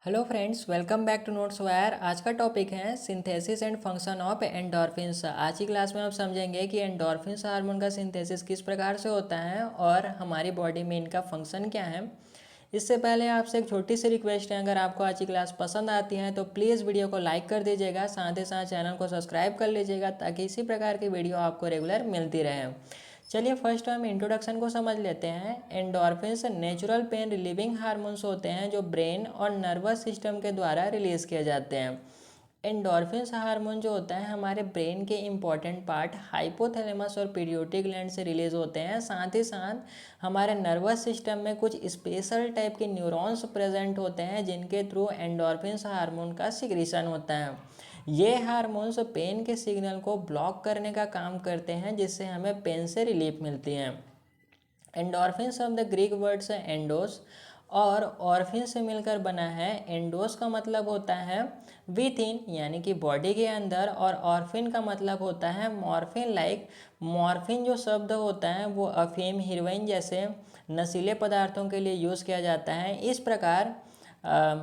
Hello friends, welcome back to Notes Wire. आज का topic है synthesis and function of endorphins. आज की क्लास में आप समझेंगे कि एंडोर्फिन्स हार्मोन का सिंथेसिस किस प्रकार से होता है और हमारी बॉडी में इनका फंक्शन क्या है। इससे पहले आपसे एक छोटी सी रिक्वेस्ट है, अगर आपको आज की क्लास पसंद आती है तो प्लीज़ वीडियो को लाइक कर दीजिएगा, साथ ही साथ चैनल को सब्सक्राइब कर लीजिएगा ताकि इसी प्रकार की वीडियो आपको रेगुलर मिलती रहे। चलिए फर्स्ट हम इंट्रोडक्शन को समझ लेते हैं। Endorphins natural pain relieving hormones होते हैं जो ब्रेन और नर्वस सिस्टम के द्वारा रिलीज किए जाते हैं। एंडोर्फिन्स हार्मोन जो होता है हमारे ब्रेन के इंपॉर्टेंट पार्ट हाइपोथैलेमस और पीरियोडिक ग्लैंड से रिलीज होते हैं। साथ ही साथ हमारे नर्वस सिस्टम में कुछ स्पेशल टाइप के न्यूरॉन्स प्रेजेंट होते हैं जिनके थ्रू एंडोर्फिन्स हार्मोन का सिक्रीशन होता है। ये हार्मोन्स पेन के सिग्नल को ब्लॉक करने का काम करते हैं जिससे हमें पेन से रिलीफ मिलती है। एंडोर्फिन शब्द ग्रीक वर्ड से एंडोस और ऑर्फिन से मिलकर बना है। एंडोस का मतलब होता है विथ इन यानी कि बॉडी के अंदर, और ऑर्फिन का मतलब होता है मॉर्फिन लाइक। मॉर्फिन जो शब्द होता है वो अफीम, हीरोइन जैसे नशीले पदार्थों के लिए यूज़ किया जाता है। इस प्रकार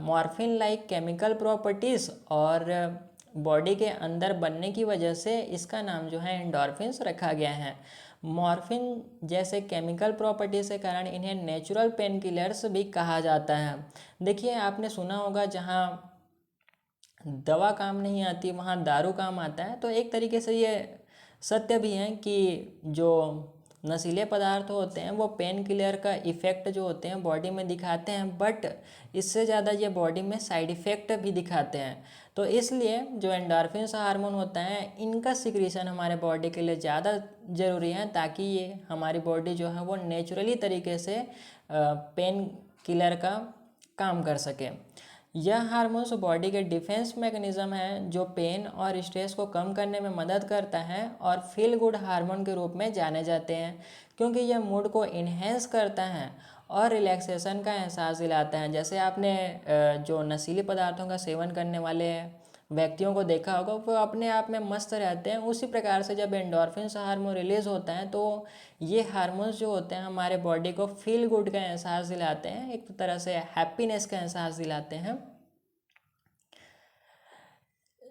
मॉर्फिन लाइक केमिकल प्रॉपर्टीज़ और बॉडी के अंदर बनने की वजह से इसका नाम जो है एंडोर्फिन्स रखा गया है। मॉर्फिन जैसे केमिकल प्रॉपर्टीज के कारण इन्हें नेचुरल पेन किलर्स भी कहा जाता है। देखिए, आपने सुना होगा जहाँ दवा काम नहीं आती वहाँ दारू काम आता है, तो एक तरीके से ये सत्य भी है कि जो नशीले पदार्थ होते हैं वो पेन किलर का इफ़ेक्ट जो होते हैं बॉडी में दिखाते हैं, बट इससे ज़्यादा ये बॉडी में साइड इफ़ेक्ट भी दिखाते हैं। तो इसलिए जो एंडोर्फिन्स हार्मोन होता है इनका सिक्रीशन हमारे बॉडी के लिए ज़्यादा ज़रूरी है ताकि ये हमारी बॉडी जो है वो नेचुरली तरीके से पेन किलर का काम कर सके। यह हार्मोन्स बॉडी के डिफेंस मैकेनिज्म है जो पेन और स्ट्रेस को कम करने में मदद करता है और फील गुड हार्मोन के रूप में जाने जाते हैं क्योंकि यह मूड को इन्हेंस करता है और रिलैक्सेशन का एहसास दिलाता है। जैसे आपने जो नशीले पदार्थों का सेवन करने वाले व्यक्तियों को देखा होगा, वो अपने आप में मस्त रहते हैं। उसी प्रकार से जब एंडोर्फिन्स हार्मोन रिलीज होता है तो ये हार्मोन्स जो होते हैं हमारे बॉडी को फील गुड का एहसास दिलाते हैं, एक तरह से हैप्पीनेस का एहसास दिलाते हैं।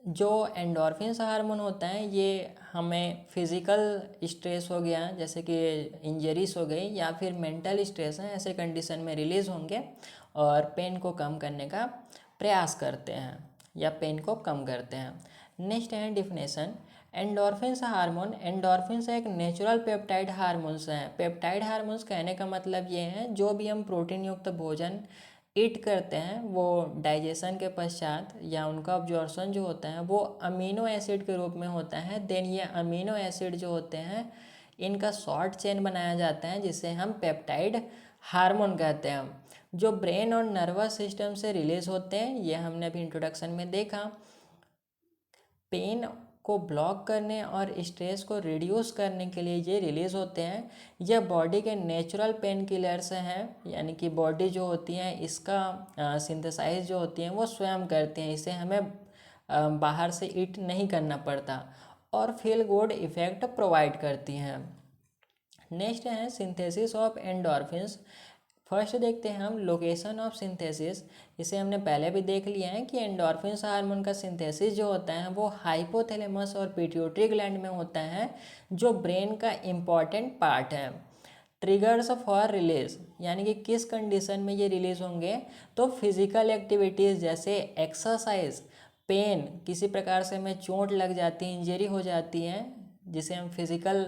जो एंडोर्फिन्स हार्मोन होता है ये हमें फिज़िकल स्ट्रेस हो गया जैसे कि इंजरीज हो गई या फिर मेंटल स्ट्रेस है, ऐसे कंडीशन में रिलीज़ होंगे और पेन को कम करने का प्रयास करते हैं या पेन को कम करते हैं। नेक्स्ट है डिफिनेशन। एंडोर्फिन्स हार्मोन, एंडोर्फिन्स एक नेचुरल पेप्टाइड हार्मोन्स हैं। पेप्टाइड हार्मोन्स कहने का मतलब ये है जो भी हम प्रोटीन युक्त भोजन ईट करते हैं वो डाइजेशन के पश्चात या उनका अब्जॉर्प्शन जो होता है वो अमीनो एसिड के रूप में होता है। देन ये अमीनो एसिड जो होते हैं इनका शॉर्ट चेन बनाया जाता है जिसे हम पेप्टाइड हार्मोन कहते हैं, जो ब्रेन और नर्वस सिस्टम से रिलीज होते हैं। ये हमने अभी इंट्रोडक्शन में देखा। पेन को ब्लॉक करने और स्ट्रेस को रिड्यूस करने के लिए ये रिलीज़ होते हैं। यह बॉडी के नेचुरल पेन किलर्स हैं, यानी कि बॉडी जो होती है इसका सिंथेसाइज जो होती है वो स्वयं करते हैं, इसे हमें बाहर से ईट नहीं करना पड़ता और फील गुड इफ़ेक्ट प्रोवाइड करती हैं। नेक्स्ट है सिंथेसिस ऑफ एंडोर्फिन्स। फर्स्ट देखते हैं हम लोकेशन ऑफ सिंथेसिस। इसे हमने पहले भी देख लिया है कि एंडोर्फिन्स हार्मोन का सिंथेसिस जो होता है वो हाइपोथैलेमस और पिट्यूटरी ग्लैंड में होता है जो ब्रेन का इम्पॉर्टेंट पार्ट है। ट्रिगर्स फॉर रिलीज, यानी कि किस कंडीशन में ये रिलीज होंगे, तो फिजिकल एक्टिविटीज़ जैसे एक्सरसाइज, पेन, किसी प्रकार से हमें चोट लग जाती है, इंजरी हो जाती है जिसे हम फिजिकल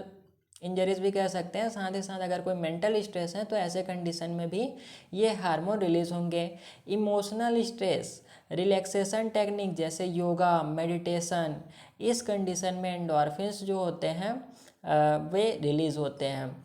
इंजरीज भी कह सकते हैं। साथ ही साथ अगर कोई मेंटल स्ट्रेस है तो ऐसे कंडीशन में भी ये हार्मोन रिलीज होंगे। इमोशनल स्ट्रेस, रिलैक्सेशन टेक्निक जैसे योगा, मेडिटेशन, इस कंडीशन में एंडोर्फिन्स जो होते हैं वे रिलीज होते हैं।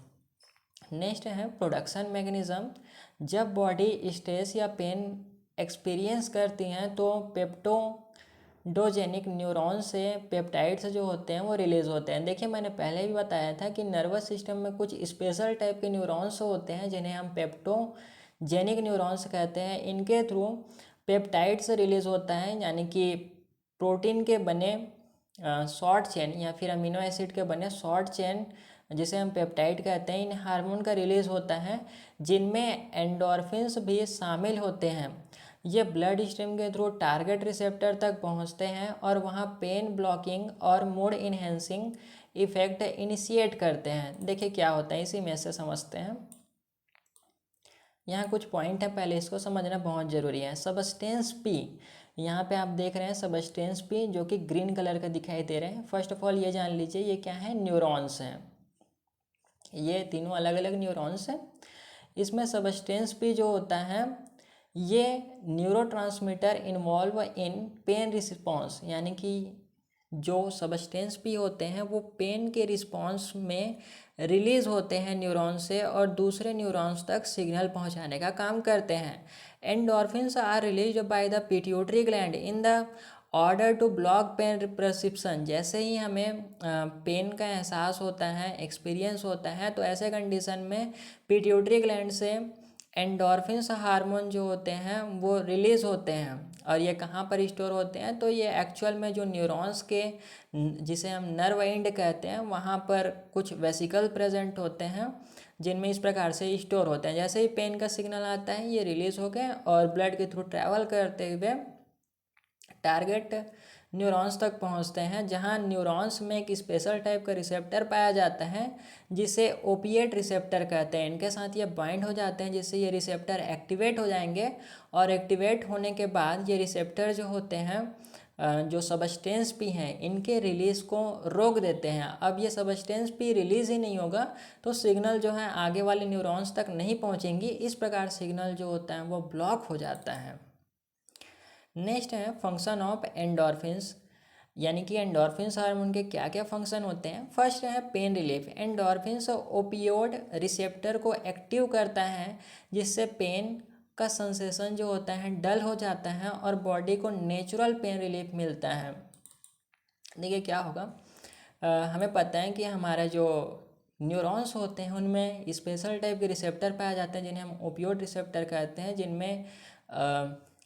नेक्स्ट है प्रोडक्शन मैकेनिज्म। जब बॉडी स्ट्रेस या पेन एक्सपीरियंस करती हैं तो पेप्टोडोजेनिक न्यूरॉन से पेप्टाइड्स जो होते हैं वो रिलीज होते हैं। देखिए, मैंने पहले भी बताया था कि नर्वस सिस्टम में कुछ स्पेशल टाइप के न्यूरॉन्स होते हैं जिन्हें हम पेप्टोजेनिक न्यूरॉन्स कहते हैं। इनके थ्रू पेप्टाइड्स रिलीज होता है, यानी कि प्रोटीन के बने शॉर्ट चेन या फिर अमीनो एसिड के बने शॉर्ट चेन जिसे हम पेप्टाइड कहते हैं, इन हार्मोन का रिलीज होता है जिनमें एंडोर्फिन्स भी शामिल होते हैं। ये ब्लड स्ट्रीम के थ्रू टारगेट रिसेप्टर तक पहुंचते हैं और वहां पेन ब्लॉकिंग और मूड इन्हेंसिंग इफेक्ट इनिशिएट करते हैं। देखिए क्या होता है, इसी में से समझते हैं। यहाँ कुछ पॉइंट है, पहले इसको समझना बहुत ज़रूरी है। सबस्टेंस पी, यहाँ पे आप देख रहे हैं सबस्टेंस पी जो कि ग्रीन कलर का दिखाई दे रहे हैं। फर्स्ट ऑफ ऑल ये जान लीजिए ये क्या है, न्यूरॉन्स हैं। ये तीनों अलग अलग न्यूरॉन्स हैं। इसमें सबस्टेंस पी जो होता है ये neurotransmitter involve in pen response, यानी कि जो सबस्टेंस पी होते हैं वो पेन के रिस्पॉन्स में रिलीज होते हैं न्यूरॉन से और दूसरे न्यूरॉन्स तक सिग्नल पहुंचाने का काम करते हैं। Endorphins are released by the pituitary gland in the order to block pain perception. जैसे ही हमें पेन का एहसास होता है, एक्सपीरियंस होता है, तो ऐसे कंडीशन में पिट्यूटरी ग्लैंड से एंडोर्फिन्स हार्मोन जो होते हैं वो रिलीज़ होते हैं। और ये कहाँ पर स्टोर होते हैं, तो ये एक्चुअल में जो न्यूरॉन्स के जिसे हम नर्व एंड कहते हैं वहाँ पर कुछ वेसिकल प्रेजेंट होते हैं जिनमें इस प्रकार से स्टोर होते हैं। जैसे ही पेन का सिग्नल आता है ये रिलीज़ हो गए और ब्लड के थ्रू ट्रैवल करते हुए टारगेट न्यूरॉन्स तक पहुंचते हैं, जहां न्यूरॉन्स में एक स्पेशल टाइप का रिसेप्टर पाया जाता है जिसे ओपिएट रिसेप्टर कहते हैं। इनके साथ ये बाइंड हो जाते हैं जिससे ये रिसेप्टर एक्टिवेट हो जाएंगे और एक्टिवेट होने के बाद ये रिसेप्टर जो होते हैं जो सबस्टेंस पी हैं इनके रिलीज़ को रोक देते हैं। अब ये सबस्टेंस पी रिलीज़ ही नहीं होगा तो सिग्नल जो है आगे वाले न्यूरॉन्स तक नहीं पहुंचेंगी। इस प्रकार सिग्नल जो होता है वो ब्लॉक हो जाता है। नेक्स्ट है फंक्शन ऑफ एंडोर्फिन्स, यानी कि एंडोर्फिन्स हार्मोन के क्या क्या फंक्शन होते हैं। फर्स्ट है pain relief. Endorphins opioid receptor को एक्टिव करता है जिससे पेन का सेंसेशन जो होता है डल हो जाता है और बॉडी को नेचुरल पेन रिलीफ मिलता है। देखिए क्या होगा, हमें पता है कि हमारा जो न्यूरॉन्स होते हैं उनमें स्पेशल टाइप के रिसेप्टर पाए जाते हैं जिन्हें हम ओपियोड रिसेप्टर कहते हैं, जिनमें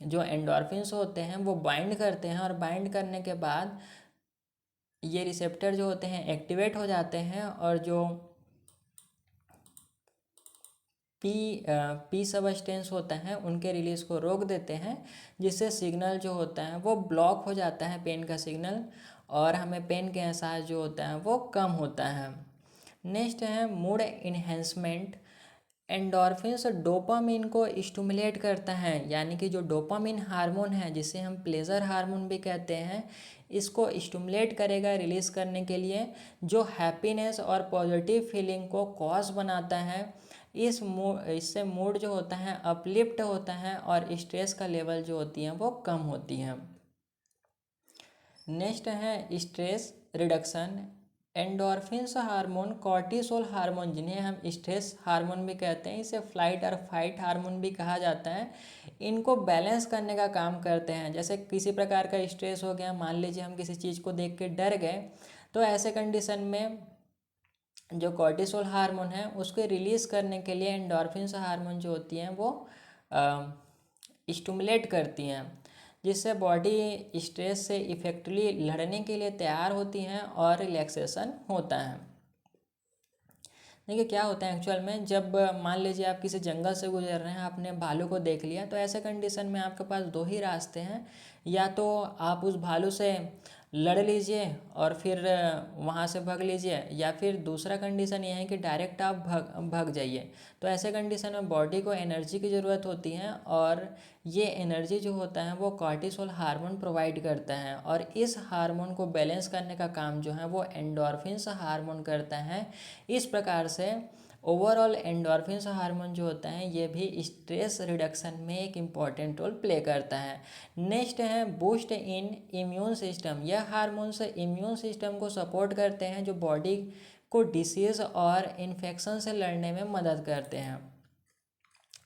जो एंडोर्फिन्स होते हैं वो बाइंड करते हैं और बाइंड करने के बाद ये रिसेप्टर जो होते हैं एक्टिवेट हो जाते हैं और जो पी सबस्टेंस होता है उनके रिलीज को रोक देते हैं जिससे सिग्नल जो होता है वो ब्लॉक हो जाता है, पेन का सिग्नल, और हमें पेन के एहसास जो होता है वो कम होता है। नेक्स्ट है मूड इन्हेंसमेंट। एंडोर्फिन्स डोपामिन को स्टिमुलेट करता है, यानी कि जो डोपामिन हार्मोन है जिसे हम प्लेजर हार्मोन भी कहते हैं, इसको स्टिमुलेट करेगा रिलीज़ करने के लिए, जो हैप्पीनेस और पॉजिटिव फीलिंग को कॉज बनाता है। इससे मूड जो होता है अपलिफ्ट होता है और स्ट्रेस का लेवल जो होती है वो कम होती है। नेक्स्ट है stress reduction. Endorphins hormone cortisol hormone जिन्हें हम स्ट्रेस हार्मोन भी कहते हैं, इसे फ्लाइट और फाइट हार्मोन भी कहा जाता है, इनको बैलेंस करने का काम करते हैं। जैसे किसी प्रकार का स्ट्रेस हो गया, मान लीजिए हम किसी चीज़ को देख के डर गए, तो ऐसे कंडीशन में जो कॉर्टिसोल हार्मोन है उसको रिलीज़ करने के लिए एंडोर्फिन्स हार्मोन जो होती हैं वो स्टिमुलेट करती हैं, जिससे बॉडी स्ट्रेस से इफेक्टिवली लड़ने के लिए तैयार होती हैं और रिलैक्सेशन होता है। देखिए क्या होता है एक्चुअल में, जब मान लीजिए आप किसी जंगल से गुजर रहे हैं, आपने भालू को देख लिया, तो ऐसे कंडीशन में आपके पास दो ही रास्ते हैं, या तो आप उस भालू से लड़ लीजिए और फिर वहाँ से भाग लीजिए, या फिर दूसरा कंडीशन ये है कि डायरेक्ट आप भाग जाइए। तो ऐसे कंडीशन में बॉडी को एनर्जी की ज़रूरत होती है और ये एनर्जी जो होता है वो कॉर्टिसोल हार्मोन प्रोवाइड करता है, और इस हार्मोन को बैलेंस करने का काम जो है वो एंडोर्फिन्स हार्मोन करता है। इस प्रकार से ओवरऑल एंडोर्फिन्स हार्मोन जो होता है ये भी स्ट्रेस रिडक्शन में एक इम्पॉर्टेंट रोल प्ले करता है। नेक्स्ट है बूस्ट इन इम्यून सिस्टम। यह हार्मोन से इम्यून सिस्टम को सपोर्ट करते हैं जो बॉडी को डिसीज़ और इन्फेक्शन से लड़ने में मदद करते हैं।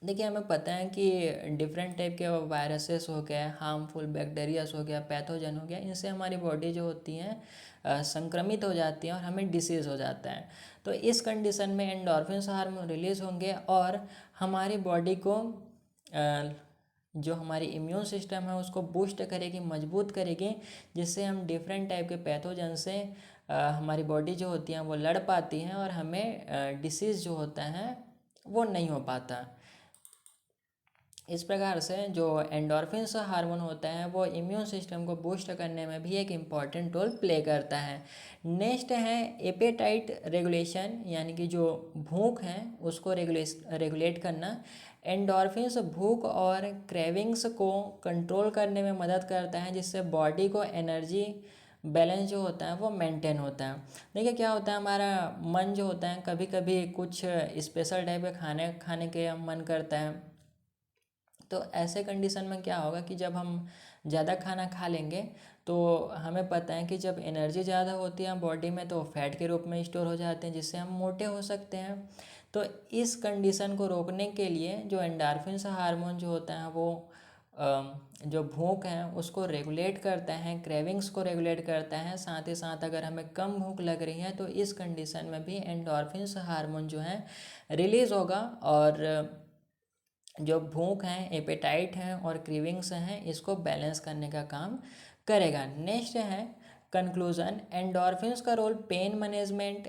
देखिए हमें पता है कि डिफरेंट टाइप के वायरसेस हो गए, हार्मफुल बैक्टीरियाज हो गया, पैथोजन हो गया, इनसे हमारी बॉडी जो होती है संक्रमित हो जाती है और हमें डिसीज़ हो जाता है। तो इस कंडीशन में एंडोर्फिन्स हार्मोन रिलीज़ होंगे और हमारी बॉडी को जो हमारी इम्यून सिस्टम है उसको बूस्ट करेगी, मजबूत करेगी, जिससे हम डिफरेंट टाइप के पैथोजन से हमारी बॉडी जो होती है वो लड़ पाती हैं और हमें डिसीज़ जो होता है वो नहीं हो पाता। इस प्रकार से जो एंडोर्फिन्स हार्मोन होता है वो इम्यून सिस्टम को बूस्ट करने में भी एक इम्पॉर्टेंट रोल प्ले करता है। नेक्स्ट है एपेटाइट रेगुलेशन, यानी कि जो भूख है उसको रेगुलेट करना। एंडोर्फिन्स भूख और क्रेविंग्स को कंट्रोल करने में मदद करता है, जिससे बॉडी को एनर्जी बैलेंस जो होता है वो मेंटेन होता है। देखिए क्या होता है, हमारा मन जो होता है कभी कभी कुछ स्पेशल टाइप के खाने खाने के मन करता है। तो ऐसे कंडीशन में क्या होगा कि जब हम ज़्यादा खाना खा लेंगे तो हमें पता है कि जब एनर्जी ज़्यादा होती है बॉडी में तो फैट के रूप में स्टोर हो जाते हैं, जिससे हम मोटे हो सकते हैं। तो इस कंडीशन को रोकने के लिए जो एंडोर्फिन्स हार्मोन जो होता है वो जो भूख है उसको रेगुलेट करता है, क्रेविंग्स को रेगुलेट करता है। साथ ही साथ अगर हमें कम भूख लग रही है तो इस कंडीशन में भी एंडोर्फिन्स हार्मोन जो है रिलीज़ होगा, और जो भूख है, एपेटाइट है और क्रीविंग्स हैं, इसको बैलेंस करने का काम करेगा। नेक्स्ट है कंक्लूजन। एंडोर्फिन्स का role pain management,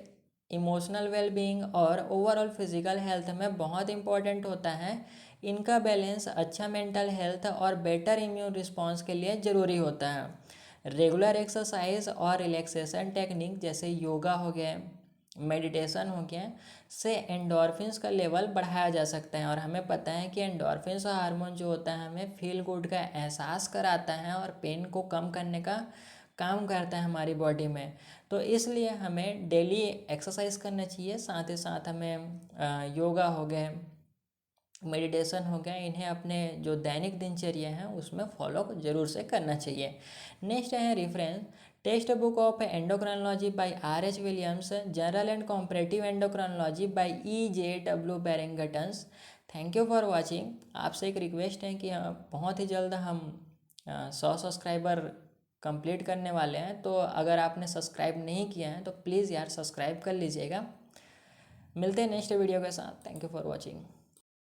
emotional wellbeing और ओवरऑल फिजिकल हेल्थ में बहुत इंपॉर्टेंट होता है। इनका बैलेंस अच्छा मेंटल हेल्थ और बेटर इम्यून रिस्पॉन्स के लिए ज़रूरी होता है। रेगुलर एक्सरसाइज और रिलैक्सेशन टेक्निक जैसे योगा हो गया, मेडिटेशन हो गया, से एंडोर्फिन्स का लेवल बढ़ाया जा सकता है। और हमें पता है कि एंडोर्फिन्स हार्मोन जो होता है हमें फील गुड का एहसास कराता है और पेन को कम करने का काम करता है हमारी बॉडी में। तो इसलिए हमें डेली एक्सरसाइज करना चाहिए, साथ ही साथ हमें योगा हो गए, मेडिटेशन हो गया, इन्हें अपने जो दैनिक दिनचर्या है उसमें फॉलो जरूर से करना चाहिए। नेक्स्ट है reference, text book of endocrinology by R.H. Williams, general and comparative endocrinology by E.J.W. Barringtons. Thank you for watching. आपसे एक रिक्वेस्ट है कि बहुत ही जल्द हम 100 सब्सक्राइबर कंप्लीट करने वाले हैं, तो अगर आपने सब्सक्राइब नहीं किया है तो प्लीज़ यार सब्सक्राइब कर लीजिएगा। मिलते हैं नेक्स्ट वीडियो के साथ। Thank you for watching.